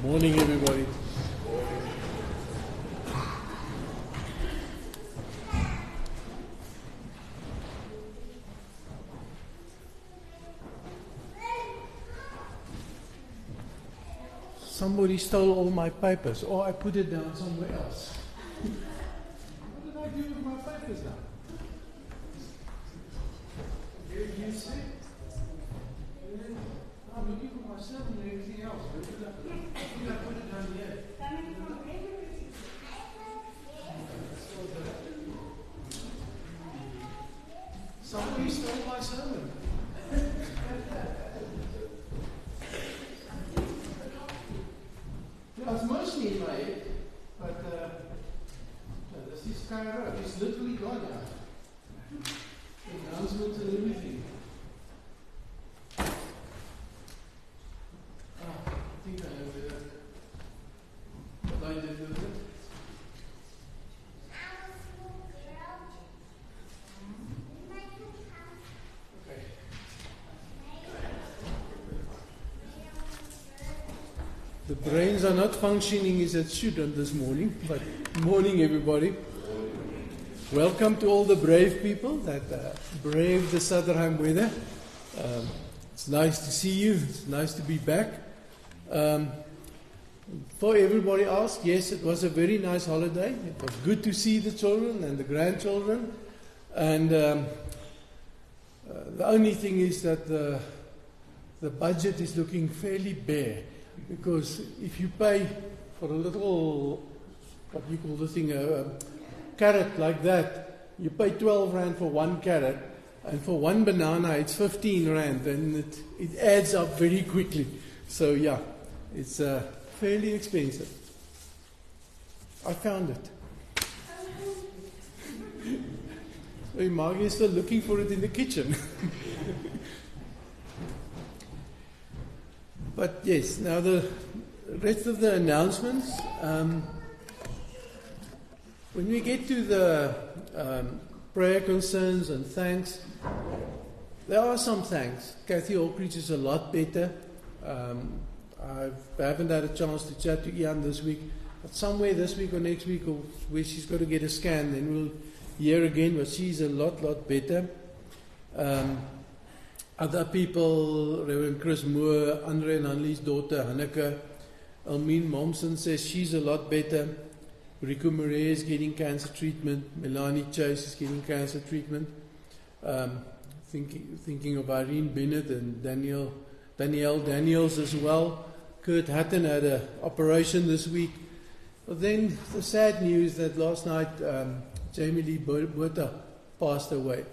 Morning, everybody. Somebody stole all my papers, or I put it down somewhere else. What did I do with my papers now? You see? I'm looking for myself and everything else. Where did I put it down here? Somebody stole my sermon. Yeah, it's mostly in my head, but this is Cairo. It's literally gone now. Announcements and everything. I think I have what I did with it. Okay. The brains are not functioning as it should on this morning, but morning everybody. Welcome to all the brave people that brave the Southern weather. It's nice to see you. It's nice to be back. For everybody else, yes, it was a very nice holiday. It was good to see the children and the grandchildren. And the only thing is that the budget is looking fairly bare. Because if you pay for a little, what you call the thing, a carrot like that, you pay 12 rand for one carrot, and for one banana it's 15 rand, and it adds up very quickly. So yeah, it's fairly expensive. I found it. So Maggie is still looking for it in the kitchen. But yes, now the rest of the announcements. When we get to the prayer concerns and thanks, there are some thanks. Kathy Hawkridge is a lot better. I haven't had a chance to chat to Ian this week, but somewhere this week or next week, or where she's got to get a scan, then we'll hear again. But she's a lot better. Other people, Reverend Chris Moore, Andre and Hanley's daughter, Hanneke, Almeen Momsen says she's a lot better. Rico Murray is getting cancer treatment. Melanie Chase is getting cancer treatment. Thinking of Irene Bennett and Danielle Daniels as well. Kurt Hutton had an operation this week. But then the sad news that last night Jamie Lee Botha passed away.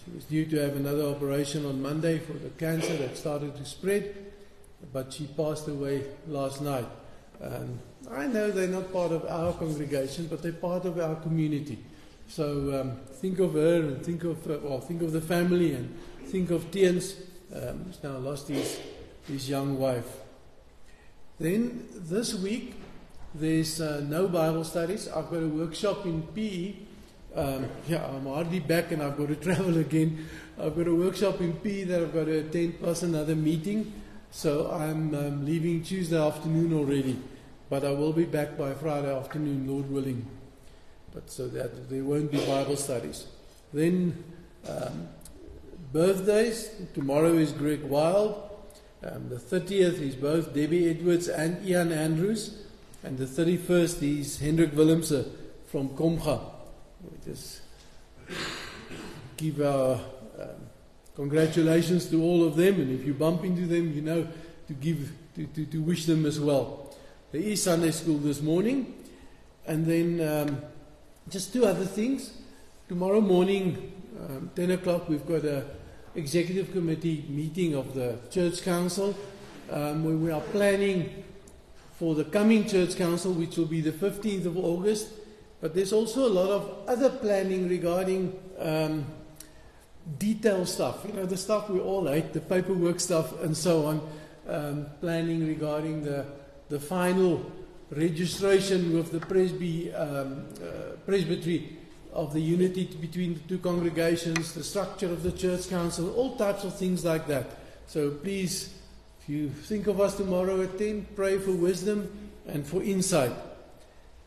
She was due to have another operation on Monday for the cancer that started to spread, but she passed away last night. I know they're not part of our congregation, but they're part of our community. So think of her and think of the family and think of Tiens, who's now lost his young wife. Then this week there's no Bible studies. I've got a workshop in PE. I'm hardly back and I've got to travel again. I've got a workshop in PE that I've got to attend plus another meeting. So I'm leaving Tuesday afternoon already. But I will be back by Friday afternoon, Lord willing. But so that there won't be Bible studies. Then birthdays. Tomorrow is Greg Wild. The 30th is both Debbie Edwards and Ian Andrews. And the 31st is Hendrik Willemse from Komga. We just give our congratulations to all of them, and if you bump into them, you know to wish them as well. There is Sunday school this morning, and then just two other things. Tomorrow morning, 10 o'clock, we've got a executive committee meeting of the church council, where we are planning for the coming church council, which will be the 15th of August. But there's also a lot of other planning regarding detail stuff. You know, the stuff we all hate, the paperwork stuff and so on. Planning regarding the final registration with the presbytery of the unity between the two congregations, the structure of the church council, all types of things like that. So please, if If you think of us tomorrow at 10, pray for wisdom and for insight.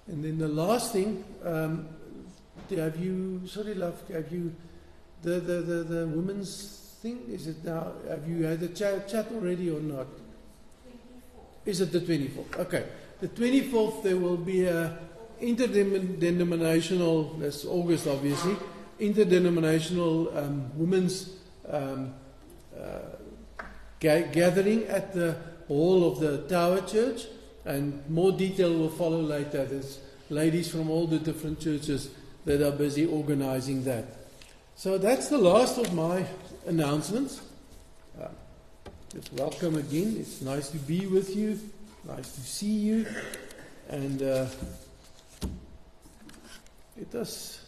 And then the last thing, have you, the women's thing, is it now, have you had a chat already or not? 24th. Is it the 24th? Okay. The 24th there will be a interdenominational, that's August obviously, interdenominational women's gathering at the hall of the Tower Church, and more detail will follow later. There's ladies from all the different churches that are busy organizing that. So that's the last of my announcements. Just welcome again. It's nice to be with you. Nice to see you. And let us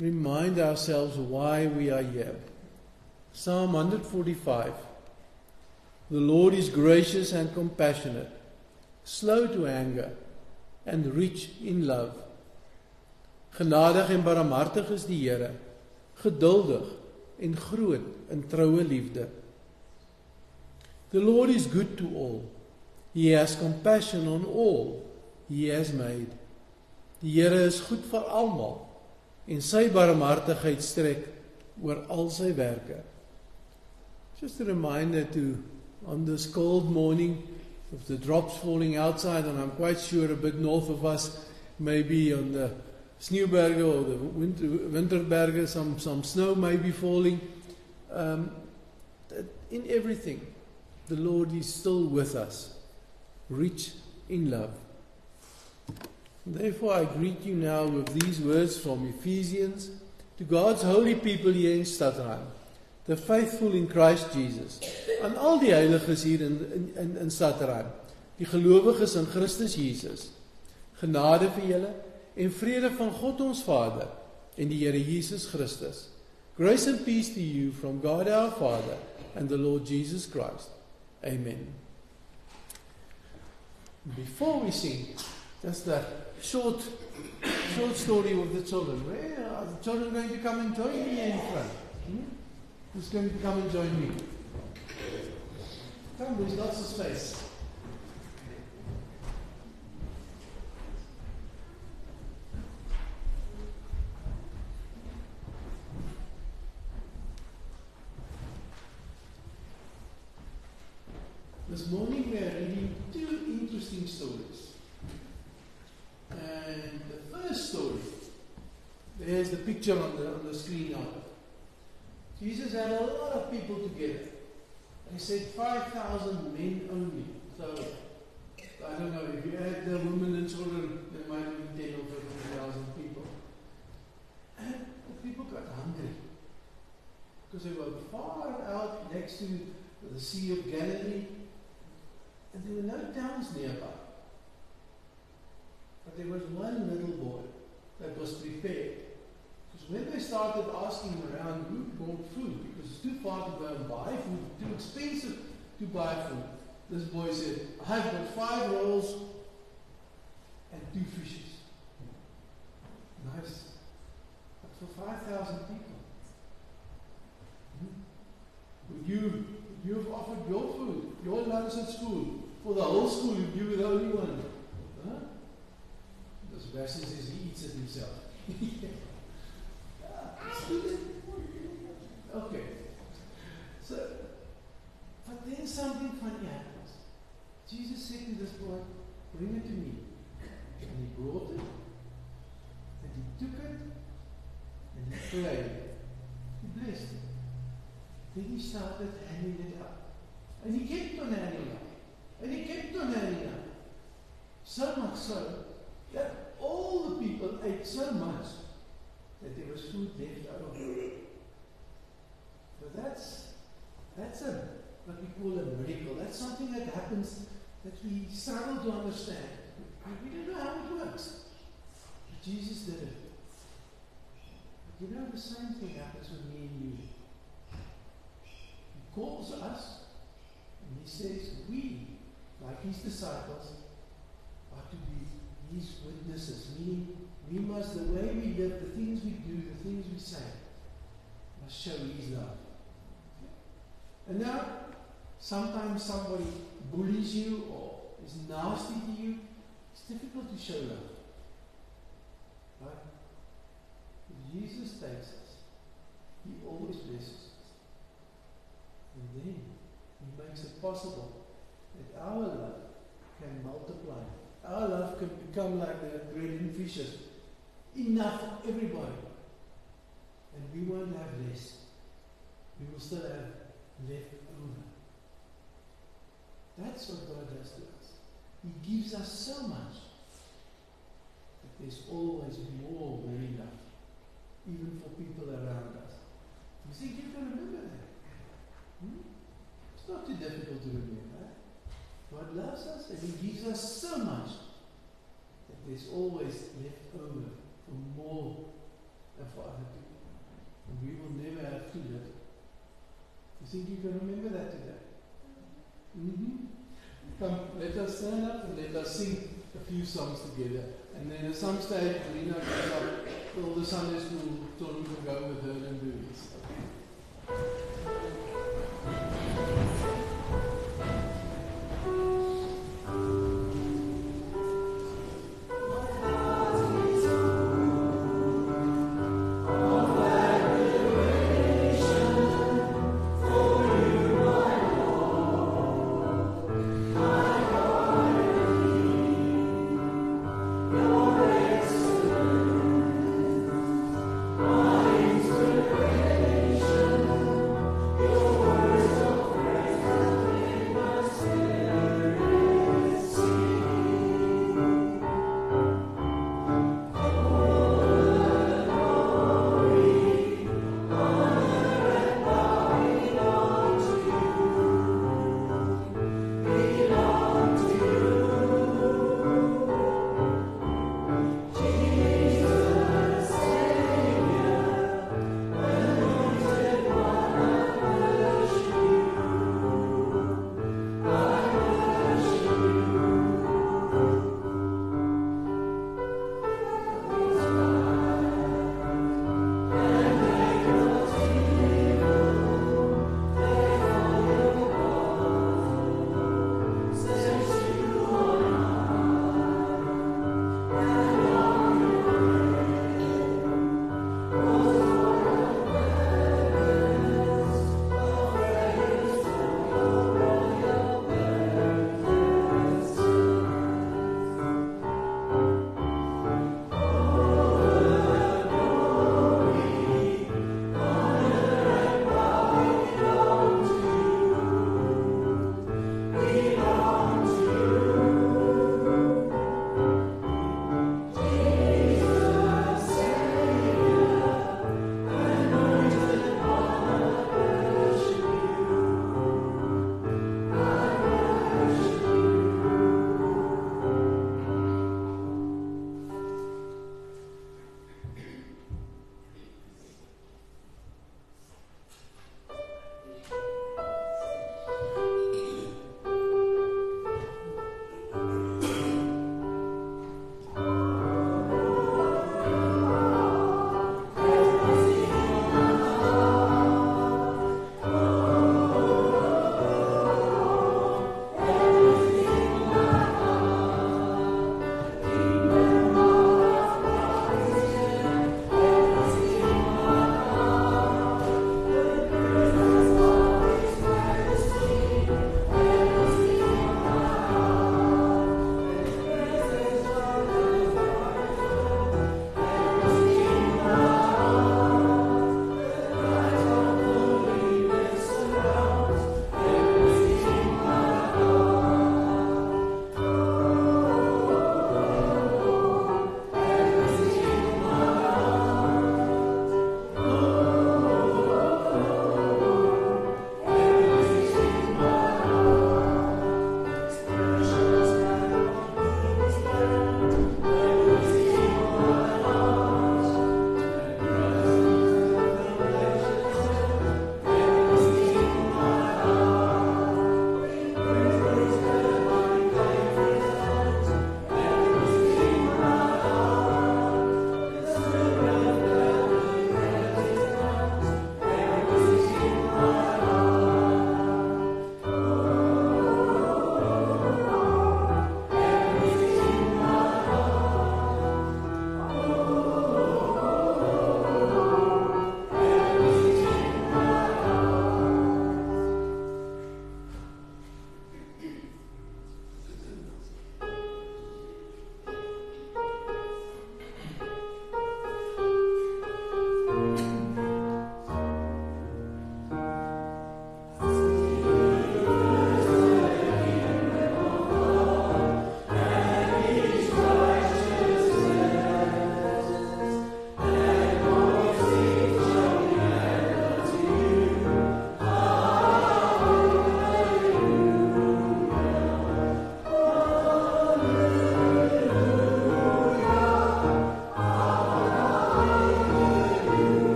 remind ourselves why we are here. Psalm 145. The Lord is gracious and compassionate, slow to anger, and rich in love. Genadig en barmhartig is die Here, geduldig en groot in troue liefde. The Lord is good to all. He has compassion on all He has made. Die Here is goed vir almal en sy barmhartigheid strek oor al sy werke. Just a reminder on this cold morning, with the drops falling outside, and I'm quite sure a bit north of us, maybe on the Sneeuwberge or the Winterberge, some snow may be falling. In everything, the Lord is still with us, rich in love. Therefore, I greet you now with these words from Ephesians to God's holy people here in Stadtruim, the faithful in Christ Jesus, aan al die heiliges hier in Stadtruim, die gelowiges in Christus Jesus. Genade vir julle en vrede van God ons Vader en die Here Jesus Christus. Grace and peace to you from God our Father and the Lord Jesus Christ. Amen. Before we sing, just a short story of the children. Where are the children going to come and join me in front? Who's going to come and join me? Come, there's lots of space. This morning we are reading two interesting stories. And the first story, there's the picture on the screen now. Jesus had a lot of people together. He said 5,000 men only. So, I don't know, if you add the women and children, there might be 10 or 15,000 people. And the people got hungry. Because they were far out next to the Sea of Galilee. And there were no towns nearby. But there was one little boy that was prepared. Because when they started asking around who bought food, because it's too far to go and buy food, too expensive to buy food, this boy said, I've got 5 rolls and 2 fishes. Nice. But for 5,000 people, would you have offered your food, your lunch at school, for the whole school if you were the only one? Huh? Because Sebastian says he eats it himself. Okay. So, but then something funny happens. Jesus said to this boy, bring it to me. And he brought it, and he took it, and he prayed it. He blessed it. Then he started handing it out. And he kept on handing out. And he kept on handing out. So much so that all the people ate so much that there was food left over. So that's what we call a miracle. That's something that happens that we struggle to understand. We don't know how it works. But Jesus did it. But you know, the same thing happens with me and you. He calls us and he says we, like his disciples, are to be his witnesses. Meaning we must, the way we live, the things we do, the things we say, must show his love. And now, sometimes somebody bullies you or is nasty to you, it's difficult to show love. Right? If Jesus takes us, He always blesses us. And then He makes it possible that our love can multiply. Our love can become like the bread and fishes. Enough for everybody. And we won't have less. We will still have left over. That's what God does to us. He gives us so much that there's always more than enough, even for people around us. You think you can remember that? It's not too difficult to remember. God loves us and He gives us so much that there's always left over for more and for other people. And we will never have too little. You think you can remember that today? Come, let us stand up and let us sing a few songs together. And then at some stage, Rina goes up to all the Sunday school children will go with her and do this. Inspiration.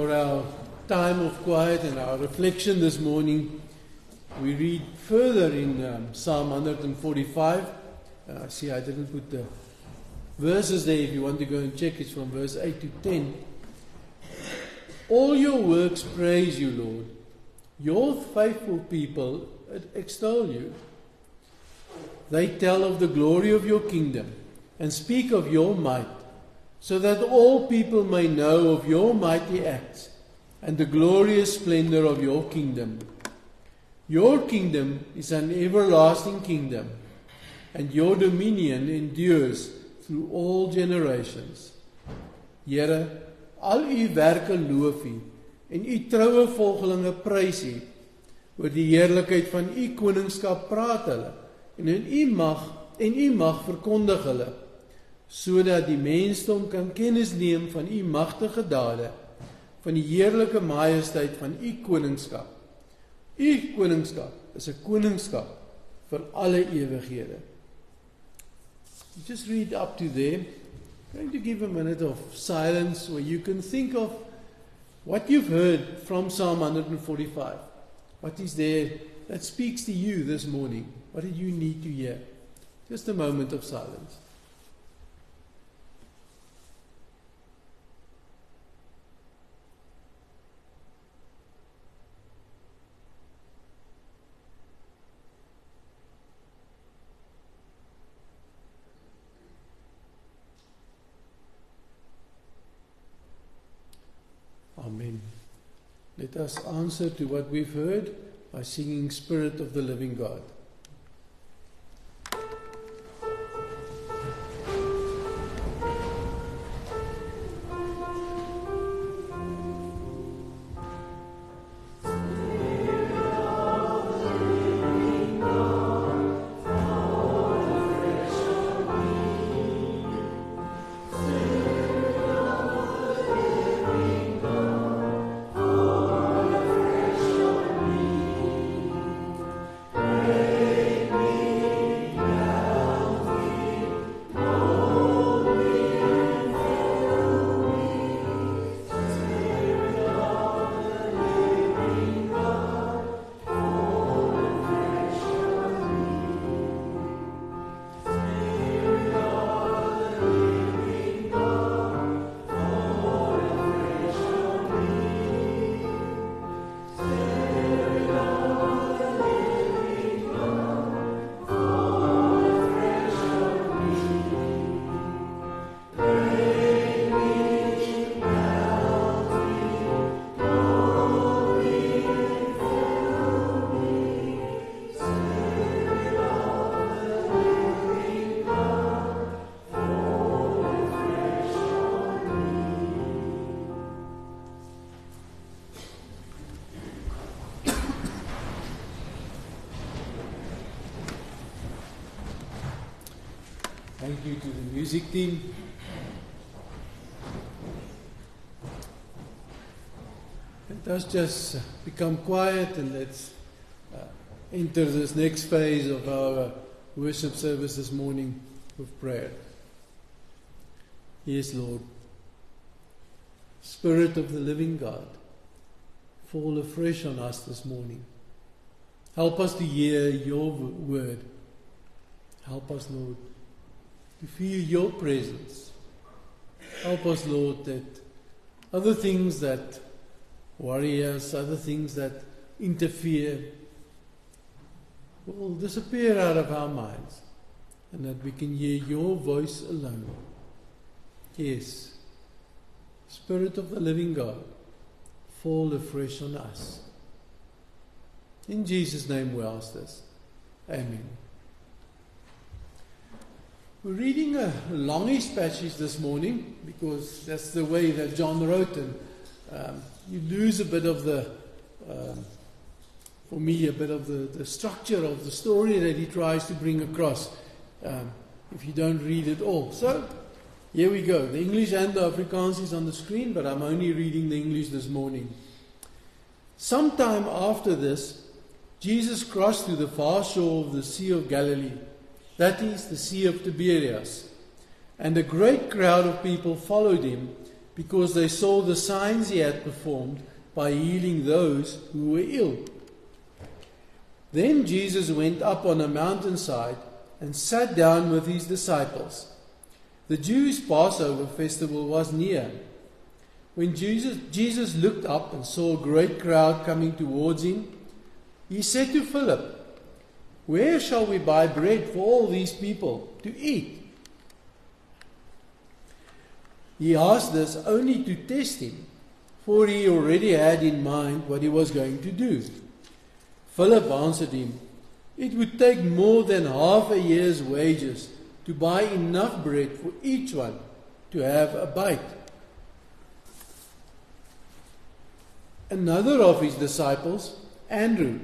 for our time of quiet and our reflection this morning, we read further in Psalm 145. I see I didn't put the verses there. If you want to go and check, it's from verse 8 to 10. All your works praise you, Lord. Your faithful people extol you. They tell of the glory of your kingdom and speak of your might, so that all people may know of your mighty acts and the glorious splendor of your kingdom. Your kingdom is an everlasting kingdom, and your dominion endures through all generations. Here, al u werke loof u, en u troue volgelinge prys u. Oor die heerlikheid van u koningskap praat hulle, en u mag verkondig hulle, sodat die mensdom kan kennis neem van u magtige dade, van die heerlike majesteit van u koningskap. U koningskap is 'n koningskap vir alle ewighede. Just read up to there. I'm going to give a minute of silence where you can think of what you've heard from Psalm 145. What is there that speaks to you this morning? What did you need to hear? Just a moment of silence. Amen. Let us answer to what we've heard by singing Spirit of the Living God. Thank you to the music team. Let us just become quiet and let's enter this next phase of our worship service this morning with prayer. Yes, Lord. Spirit of the living God, fall afresh on us this morning. Help us to hear your word. Help us, Lord, to feel your presence. Help us, Lord, that other things that worry us, other things that interfere, will disappear out of our minds, and that we can hear your voice alone. Yes, Spirit of the living God, fall afresh on us. In Jesus' name we ask this. Amen. We're reading a longish passage this morning because that's the way that John wrote, and you lose a bit of the, for me, a bit of the structure of the story that he tries to bring across if you don't read it all. So, here we go. The English and the Afrikaans is on the screen, but I'm only reading the English this morning. Sometime after this, Jesus crossed to the far shore of the Sea of Galilee. That is the Sea of Tiberias. And a great crowd of people followed him because they saw the signs he had performed by healing those who were ill. Then Jesus went up on a mountainside and sat down with his disciples. The Jews' Passover festival was near. When Jesus looked up and saw a great crowd coming towards him, he said to Philip, "Where shall we buy bread for all these people to eat?" He asked this only to test him, for he already had in mind what he was going to do. Philip answered him, "It would take more than half a year's wages to buy enough bread for each one to have a bite." Another of his disciples, Andrew,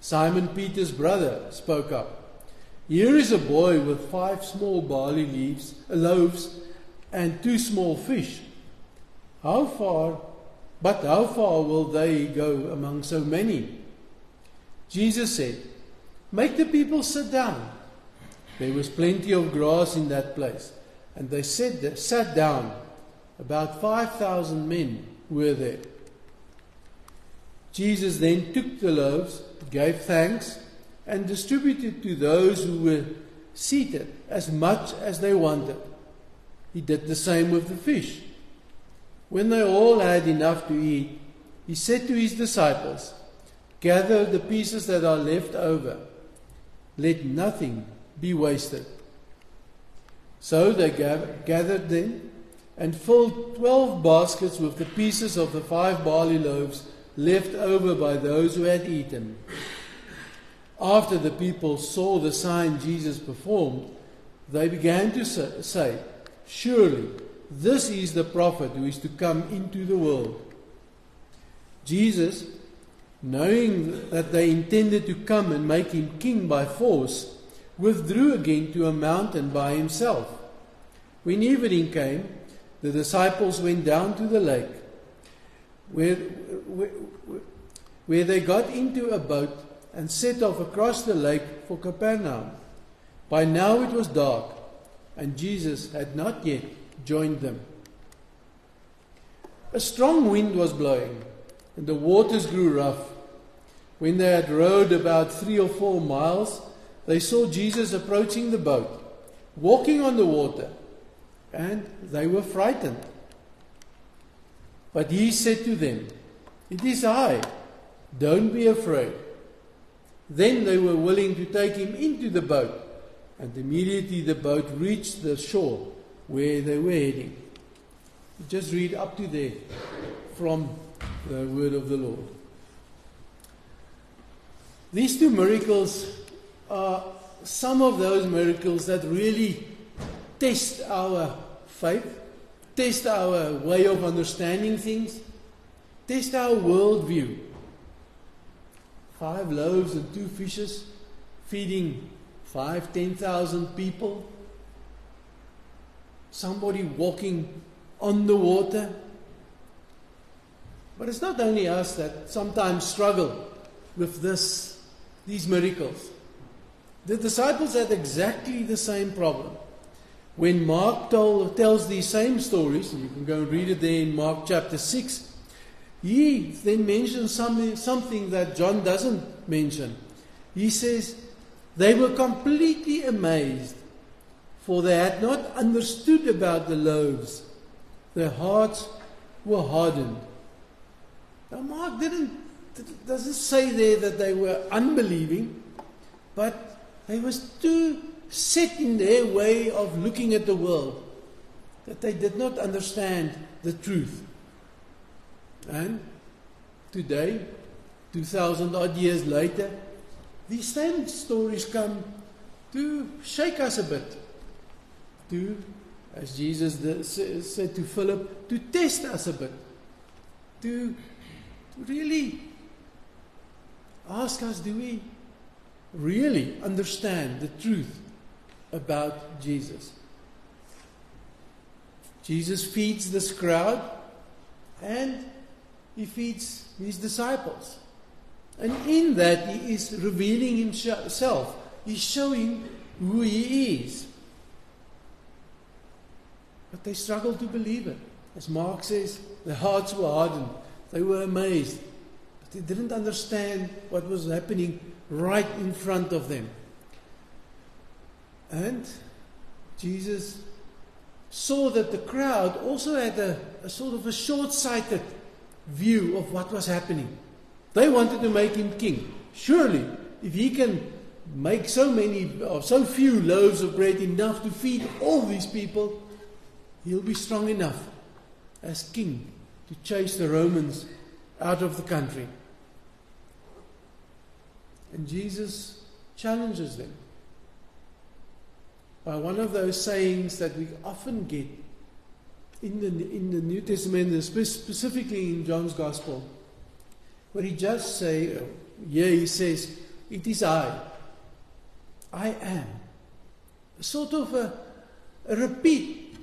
Simon Peter's brother, spoke up. "Here is a boy with 5 small barley loaves and 2 small fish. How far will they go among so many?" Jesus said, "Make the people sit down." There was plenty of grass in that place, and they sat down. About 5,000 men were there. Jesus then took the loaves, gave thanks, and distributed to those who were seated as much as they wanted. He did the same with the fish. When they all had enough to eat, he said to his disciples, "Gather the pieces that are left over. Let nothing be wasted." So they gathered them and filled 12 baskets with the pieces of the 5 barley loaves left over by those who had eaten. After the people saw the sign Jesus performed, they began to say, "Surely this is the prophet who is to come into the world." Jesus, knowing that they intended to come and make him king by force, withdrew again to a mountain by himself. When evening came, the disciples went down to the lake, where they got into a boat and set off across the lake for Capernaum. By now it was dark, and Jesus had not yet joined them. A strong wind was blowing, and the waters grew rough. When they had rowed about 3 or 4 miles, they saw Jesus approaching the boat, walking on the water, and they were frightened. But he said to them, "It is I, don't be afraid." Then they were willing to take him into the boat, and immediately the boat reached the shore where they were heading. Just read up to there from the word of the Lord. These 2 miracles are some of those miracles that really test our faith, test our way of understanding things, test our worldview. 5 loaves and 2 fishes, feeding 10,000 people. Somebody walking on the water. But it's not only us that sometimes struggle with these miracles. The disciples had exactly the same problem. When Mark tells these same stories, and you can go and read it there in Mark chapter 6, he then mentions something that John doesn't mention. He says, they were completely amazed, for they had not understood about the loaves. Their hearts were hardened. Now Mark doesn't say there that they were unbelieving, but they was too set in their way of looking at the world that they did not understand the truth. And today, 2,000 odd years later, these same stories come to shake us a bit, to, as Jesus said to Philip, to test us a bit, to really ask us, do we really understand the truth about Jesus? Jesus feeds this crowd, and he feeds his disciples. And in that he is revealing himself. He's showing who he is. But they struggle to believe it. As Mark says, their hearts were hardened. They were amazed. But they didn't understand what was happening right in front of them. And Jesus saw that the crowd also had a sort of a short-sighted view of what was happening. They wanted to make him king. Surely, if he can make so few loaves of bread, enough to feed all these people, he'll be strong enough as king to chase the Romans out of the country. And Jesus challenges them by one of those sayings that we often get in the New Testament, specifically in John's Gospel, where he he says, "It is I am." A sort of a repeat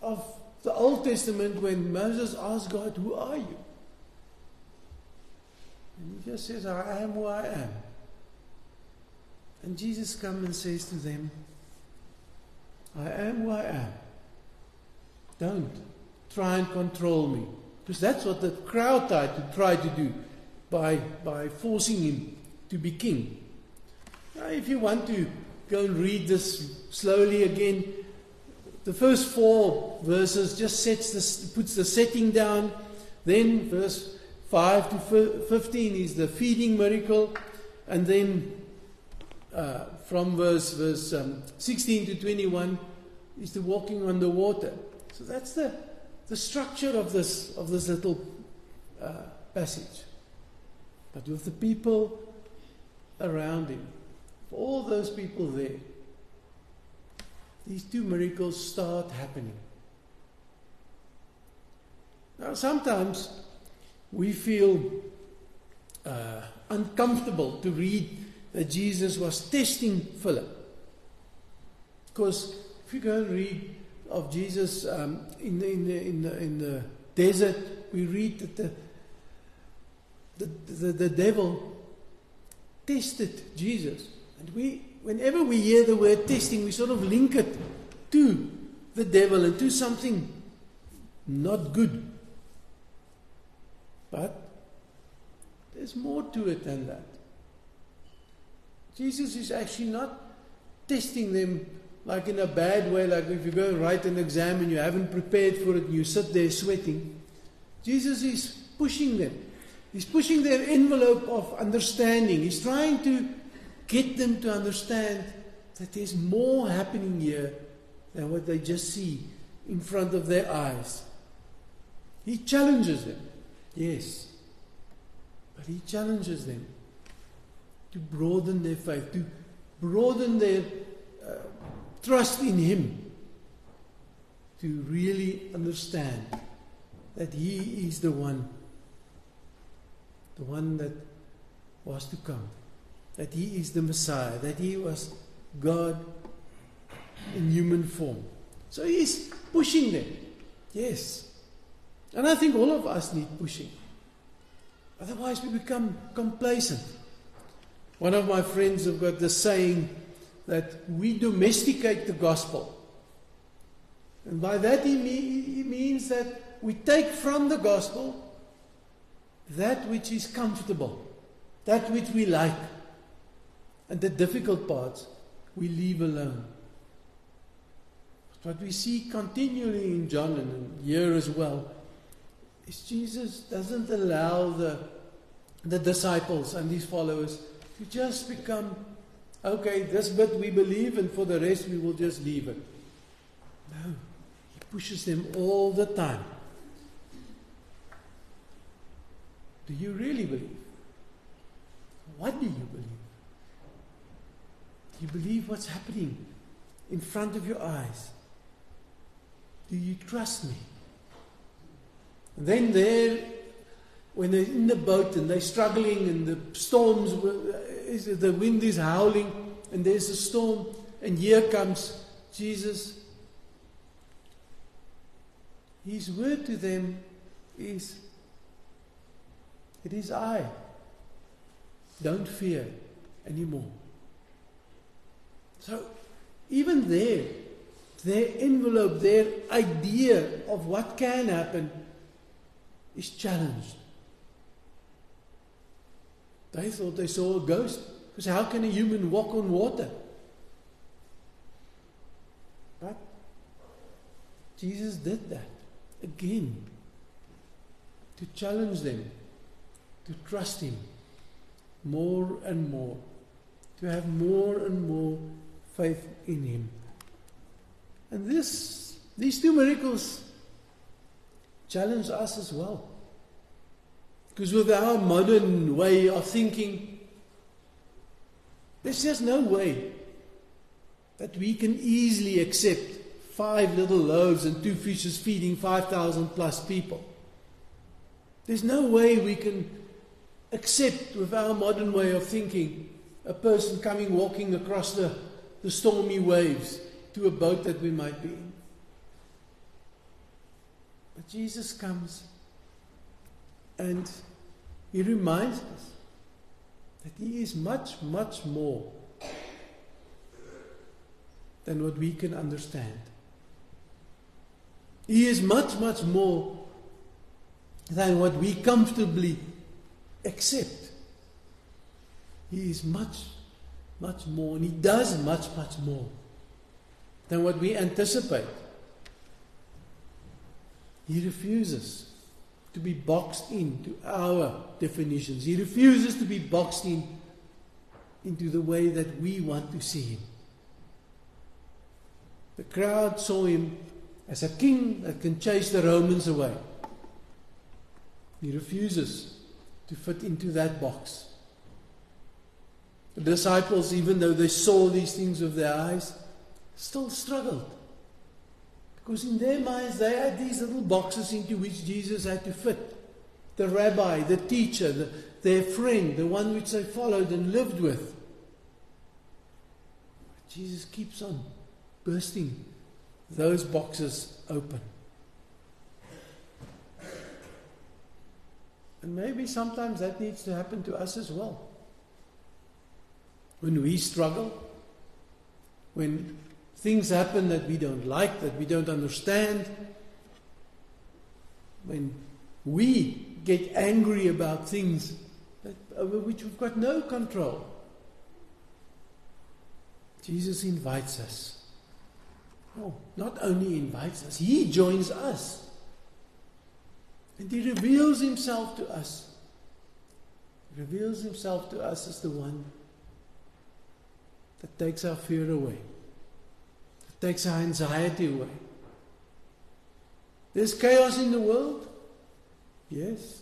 of the Old Testament when Moses asked God, "Who are you?" And he just says, "I am who I am." And Jesus comes and says to them, "I am who I am. Don't try and control me." Because that's what the crowd tried to do by forcing him to be king. Now, if you want to go and read this slowly again, the first 4 verses just puts the setting down. Then verse 5 to 15 is the feeding miracle, and then from verse 16 to 21 is the walking on the water. So that's the structure of this little passage. But with the people around him, for all those people there, these 2 miracles start happening. Now, sometimes we feel uncomfortable to read that Jesus was testing Philip. Because if you go and read of Jesus in the desert, we read that the devil tested Jesus. And whenever we hear the word testing, we sort of link it to the devil and to something not good. But there's more to it than that. Jesus is actually not testing them like in a bad way, like if you go and write an exam and you haven't prepared for it and you sit there sweating. Jesus is pushing them. He's pushing their envelope of understanding. He's trying to get them to understand that there's more happening here than what they just see in front of their eyes. He challenges them, yes, but he challenges them to broaden their faith, to broaden their trust in him, to really understand that he is the one that was to come, that he is the Messiah, that he was God in human form. So he's pushing them, yes. And I think all of us need pushing. Otherwise we become complacent. One of my friends have got the saying that we domesticate the gospel. And by that he means that we take from the gospel that which is comfortable, that which we like, and the difficult parts we leave alone. But what we see continually in John and here as well is Jesus doesn't allow the disciples and his followers to just become, okay, this bit we believe and for the rest we will just leave it. No, he pushes them all the time. Do you really believe? What do you believe? Do you believe what's happening in front of your eyes? Do you trust me? And then there, when they're in the boat and they're struggling and the storms, the wind is howling and there's a storm and here comes Jesus. His word to them is, it is I. Don't fear anymore. So, even there, their envelope, their idea of what can happen is challenged. They thought they saw a ghost, because how can a human walk on water? But Jesus did that again, to challenge them, to trust Him more and more, to have more and more faith in Him. And these two miracles challenge us as well. Because with our modern way of thinking, there's just no way that we can easily accept 5 little loaves and 2 fishes feeding 5,000 plus people. There's no way we can accept, with our modern way of thinking, a person walking across the stormy waves to a boat that we might be in. But Jesus comes and He reminds us that He is much, much more than what we can understand. He is much, much more than what we comfortably accept. He is much, much more, and He does much, much more than what we anticipate. He refuses to be boxed into our definitions. He refuses to be boxed into the way that we want to see Him. The crowd saw Him as a king that can chase the Romans away. He refuses to fit into that box. The disciples, even though they saw these things with their eyes, still struggled. Because in their minds, they had these little boxes into which Jesus had to fit. The rabbi, the teacher, their friend, the one which they followed and lived with. Jesus keeps on bursting those boxes open. And maybe sometimes that needs to happen to us as well. When we struggle, when things happen that we don't like, that we don't understand, when we get angry about things over which we've got no control, Jesus invites us. Oh, not only invites us, He joins us. And He reveals Himself to us. He reveals Himself to us as the one that takes our fear away, that takes our anxiety away. There's chaos in the world. Yes.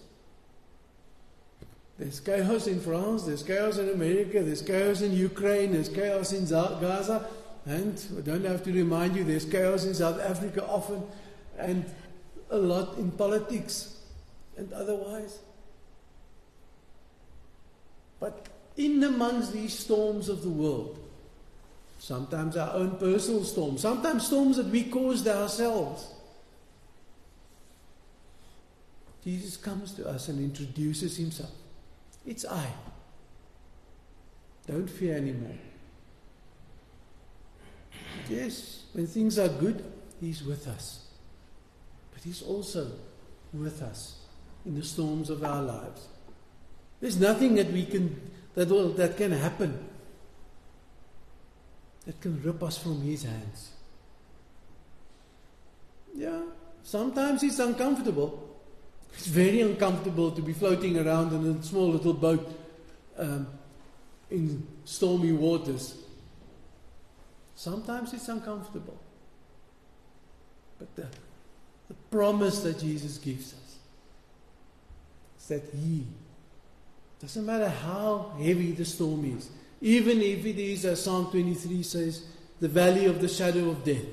There's chaos in France, there's chaos in America, there's chaos in Ukraine, there's chaos in Gaza, and I don't have to remind you, there's chaos in South Africa often, and a lot in politics and otherwise. But in amongst these storms of the world, sometimes our own personal storms, sometimes storms that we caused ourselves, Jesus comes to us and introduces Himself. It's I. Don't fear anymore. Yes, when things are good, He's with us. But He's also with us in the storms of our lives. There's nothing that that can happen that can rip us from His hands. Yeah, sometimes it's uncomfortable. It's very uncomfortable to be floating around in a small little boat in stormy waters. Sometimes it's uncomfortable. But the promise that Jesus gives us is that He, doesn't matter how heavy the storm is, even if it is, as Psalm 23 says, the valley of the shadow of death,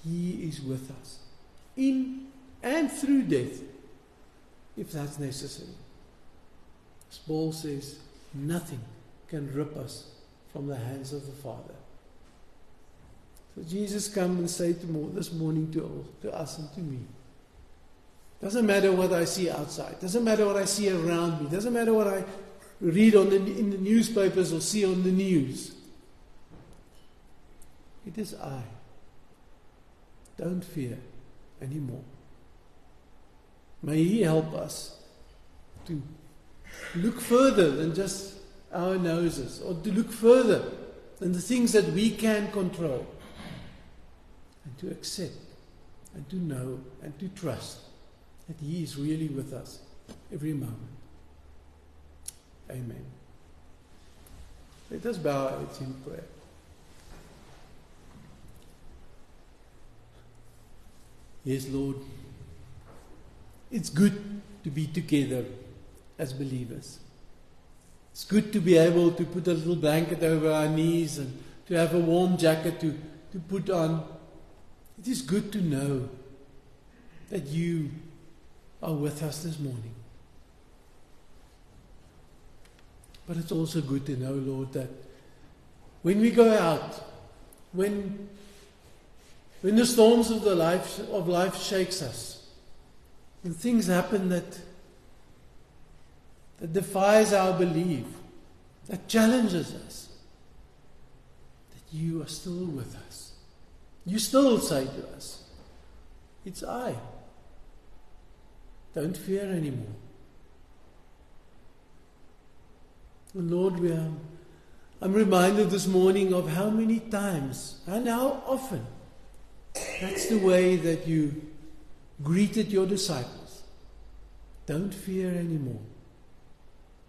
He is with us. In and through death, if that's necessary. As Paul says, nothing can rip us from the hands of the Father. So Jesus come and say this morning to us and to me, doesn't matter what I see outside, doesn't matter what I see around me, doesn't matter what I read in the newspapers or see on the news. It is I. Don't fear anymore. May He help us to look further than just our noses, or to look further than the things that we can control, and to accept and to know and to trust that He is really with us every moment. Amen. Let us bow our heads in prayer. Yes, Lord, it's good to be together as believers. It's good to be able to put a little blanket over our knees and to have a warm jacket to put on. It is good to know that You are with us this morning. But it's also good to know, Lord, that when we go out, when the storms of life shakes us, when things happen that defies our belief, that challenges us, that You are still with us. You still say to us, it's I. Don't fear anymore. And Lord, I'm reminded this morning of how many times and how often that's the way that You greeted Your disciples. Don't fear anymore.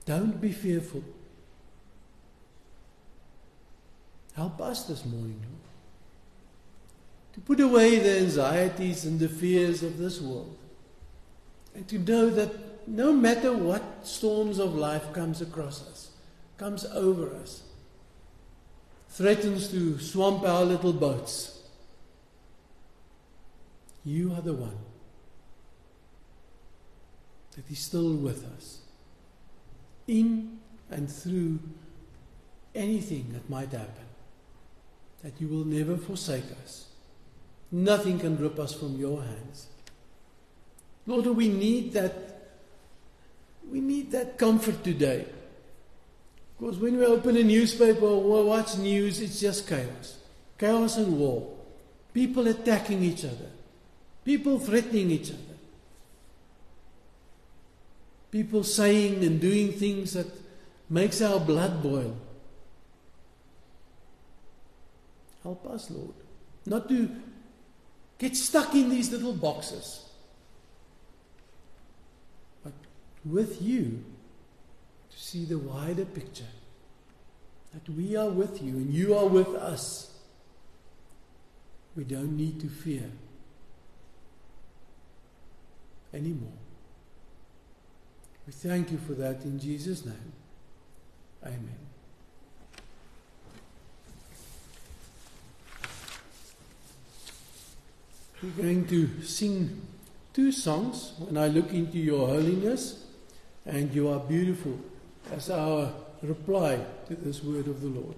Don't be fearful. Help us this morning, Lord, to put away the anxieties and the fears of this world, and to know that no matter what storms of life comes across us, comes over us, threatens to swamp our little boats, You are the one that is still with us, in and through anything that might happen, that You will never forsake us. Nothing can rip us from Your hands. Lord, we need that comfort today. Because when we open a newspaper or watch news, it's just chaos. Chaos and war. People attacking each other. People threatening each other. People saying and doing things that makes our blood boil. Help us, Lord, not to get stuck in these little boxes, but with You to see the wider picture, that we are with You and You are with us. We don't need to fear anymore. We thank You for that in Jesus' name. Amen. We're going to sing 2 songs, When I Look Into Your Holiness and You Are Beautiful, as our reply to this word of the Lord.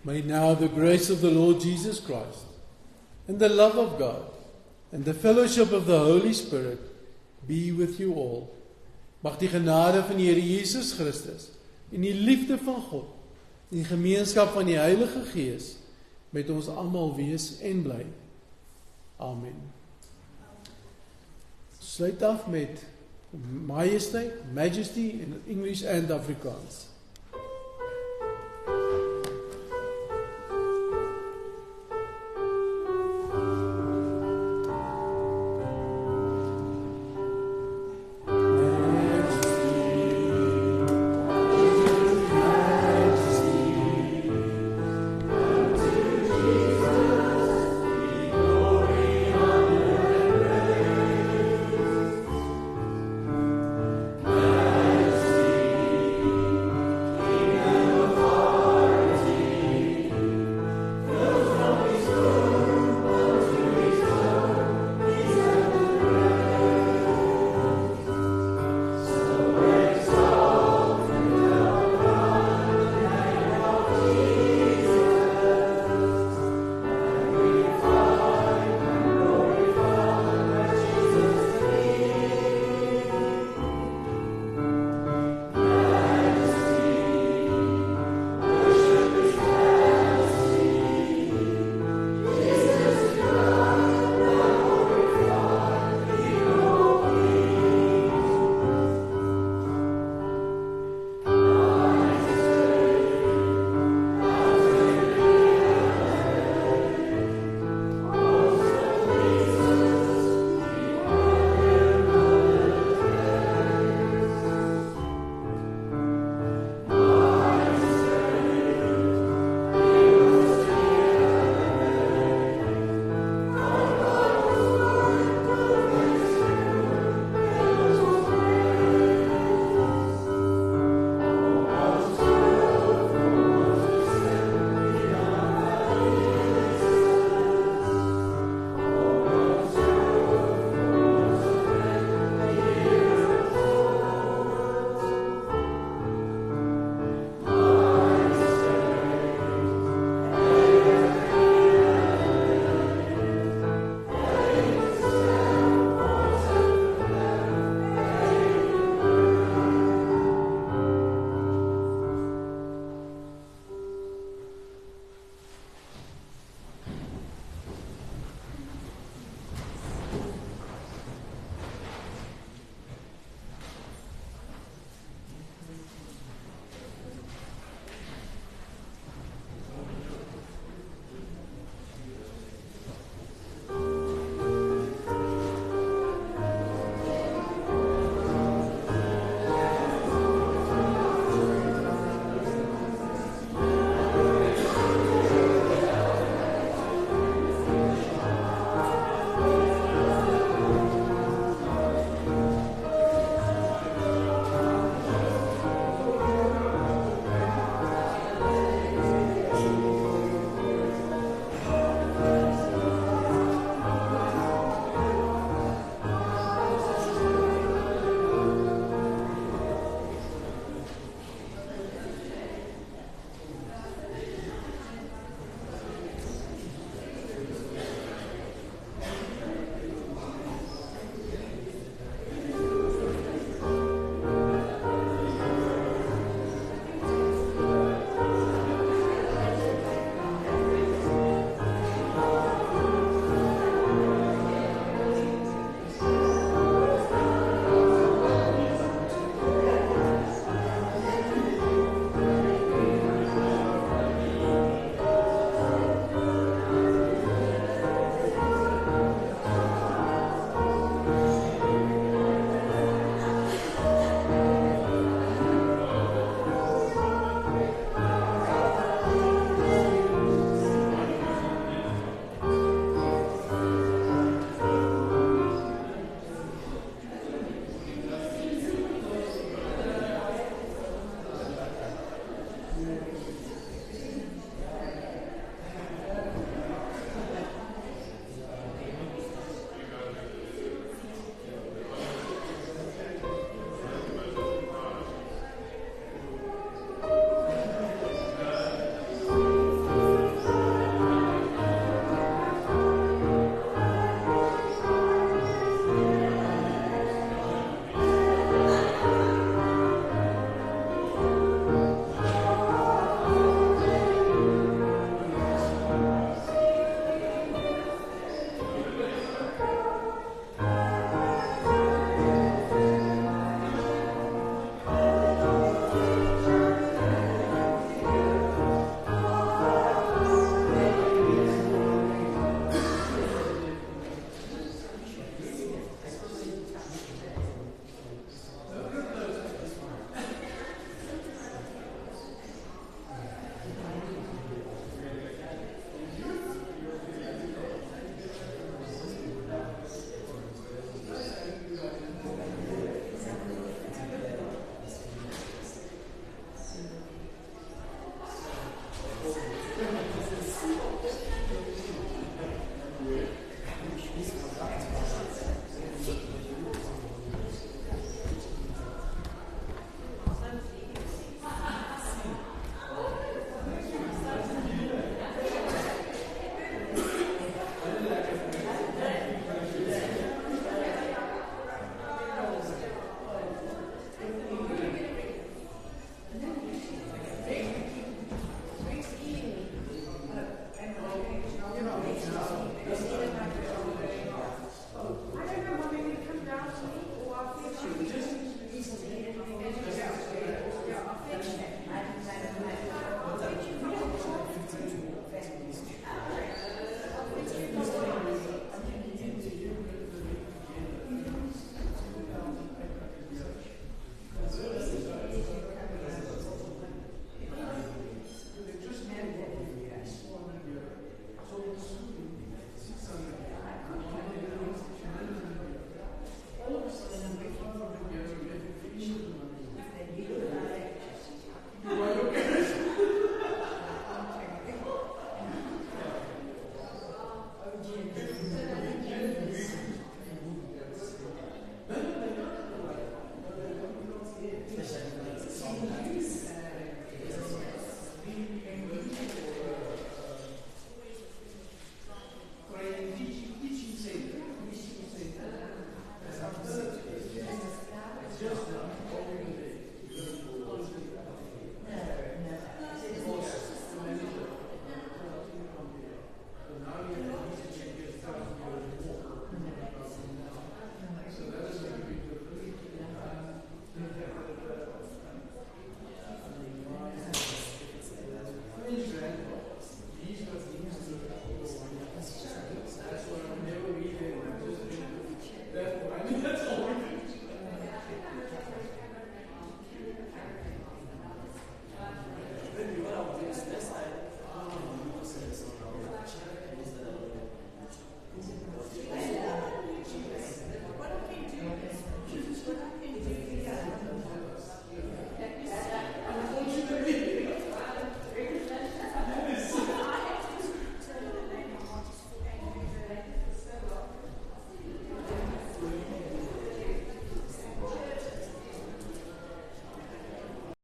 May now the grace of the Lord Jesus Christ, and the love of God, and the fellowship of the Holy Spirit be with you all. Mag die genade van die Here Jesus Christus, en die liefde van God, en die gemeenskap van die Heilige Gees, met ons almal wees en bly. Amen. Sluit af met Majesty in English and Afrikaans.